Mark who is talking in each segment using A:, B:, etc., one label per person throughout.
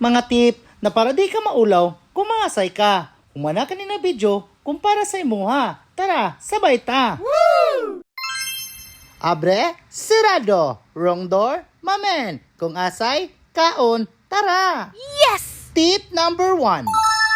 A: Mga tip na para di ka maulaw kung mangasay ka. Kumana ka na video kung para sa imuha. Tara, sabay ta! Woo! Abre, sirado. Wrong door, mamen. Kung asay, kaon, tara!
B: Yes!
A: Tip number 1.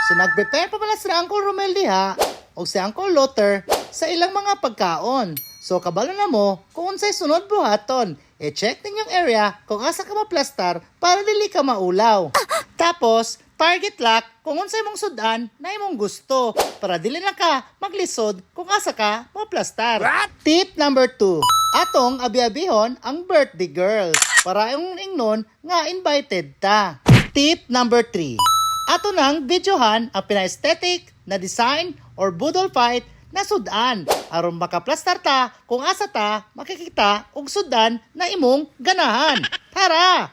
A: So nag-prepare pa pala si Uncle Romel diha o si Uncle Lothar sa ilang mga pagkaon. So kabalo na mo kung unsay sunod buhaton. E-check ninyong area kung asa ka maplastar para dili ka maulaw. Tapos, target lock kung unsay mong sudan na imong gusto para dili na ka maglisod kung asa ka maplastar. Tip number 2. Atong abi-abihon ang birthday girl para yung ingnon nga invited ta. Tip number 3. Ato nang videohan ang pina-aesthetic na design or budol fight na sudan aron makaplastar ta kung asa ta makikita og sudan na imong ganahan. Tara!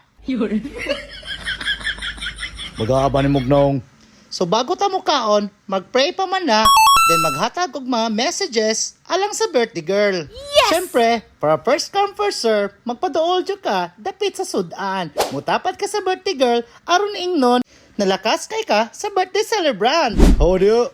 A: Mag-aaba ni Mugnong. So bago ta mukaon, mag-pray pa man na, then maghatag og mga messages alang sa birthday girl.
B: Yes!
A: Siyempre, para first come first serve, magpaduol jud ka dapit sa sudan. Mutapat ka sa birthday girl aron ingnon nalakas kay ka sa birthday celebrant.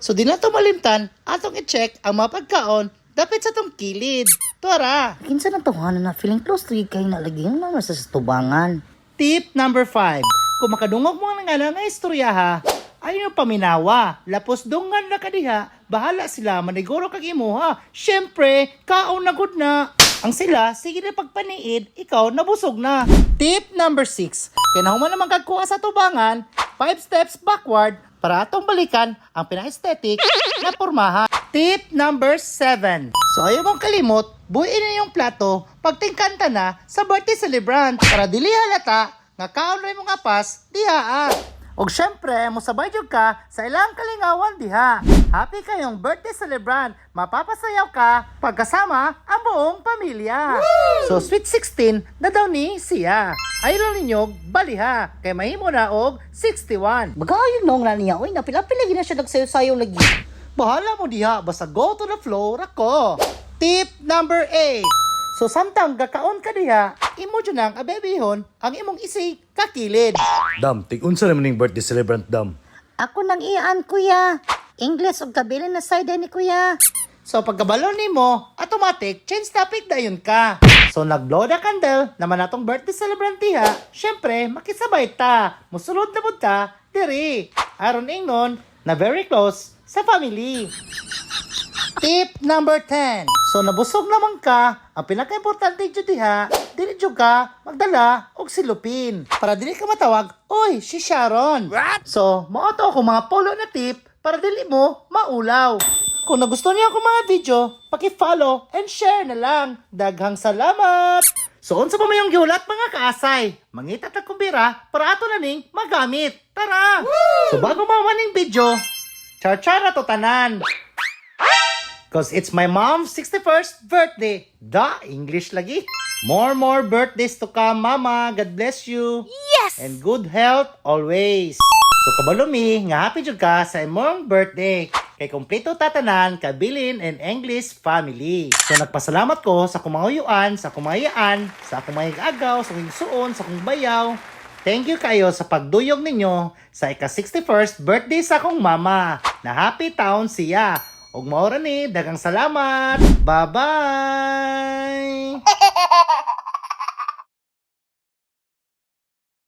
A: So di na to malimtan, atong i-check ang mga pagkaon dapit sa tong kilid. Tara!
B: Kinsa na tuhanan na feeling close to kay nalagyan na sa tubangan.
A: Tip number 5. Kung makadungog mo nga nga istorya ha, ayaw paminawa. Lapos dungan na kadiha, bahala sila maniguro kag imo ha. Siyempre, kaon na good na. Ang sila, sige na pagpaniid, ikaw nabusog na. Tip number 6. Kinahuman naman kagkuha sa tubangan, 5 steps backward para atong balikan ang pina-aesthetic na pormahan. Tip number 7. So ayaw mong kalimot, buuin na yung plato pagtingkanta na sa birthday celebrant para dili halata nga kaon rin mong apas diha. Og syempre, musabay jud ka sa ilang kalingawan diha. Happy kayong birthday celebrant. Mapapasayaw ka pagkasama ang buong pamilya. Woo! So sweet 16 na daw ni siya. Ayaw ninyo baliha kay mahimo na og 61.
B: Bagayon nung na niya, oy napila-pila na siya nagsayo-sayo lagi.
A: Bahala mo diha, basta go to the flow rako. Tip number 8. So samtang gakaon ka diha, imo dyan ang abebihon ang imong isi kakilid.
C: Dam, tig-unsa naman yung birthday celebrant, Dam?
B: Ako nang iyaan, kuya. English og kabilin na side ni kuya.
A: So pagkabalo nimo, automatic change topic dayon ka. So nag-blow the candle naman atong birthday celebrant diha. Syempre, makisabay ta. Musulod na pud ta diri. Aron ingnon na very close sa family. Tip number 10. So nabusog naman ka, ang pinaka-importante dyan diha, dili dyan ka magdala og silupin. Para dili ka matawag, oy, si Sharon. What? So, mauto ako mga polo na tip para dili mo maulaw. Kung nagustuhan niyo ako mga video, paki-follow and share na lang. Daghang salamat! So, unsa pa mayong giulat mga kaasay? Mangita ta kumbira para ato na ning magamit. Tara! Woo! So, bago mawaning video, char-char na to tanan. Cause it's my mom's 61st birthday. Da, English lagi. More birthdays to come, Mama. God bless you.
B: Yes!
A: And good health always. So kabalo mi, nga happy jud ka sa imong birthday. Kay kompleto tatanan, kabilin and English family. So nagpasalamat ko sa kumanguyuan, sa kumayaan, sa kumayag-agaw, sa kong suon, sa kong bayaw. Thank you kayo sa pagduyog ninyo sa ika-61st birthday sa akong mama. Na happy taon siya. Og maura ni, dagang salamat. Bye-bye!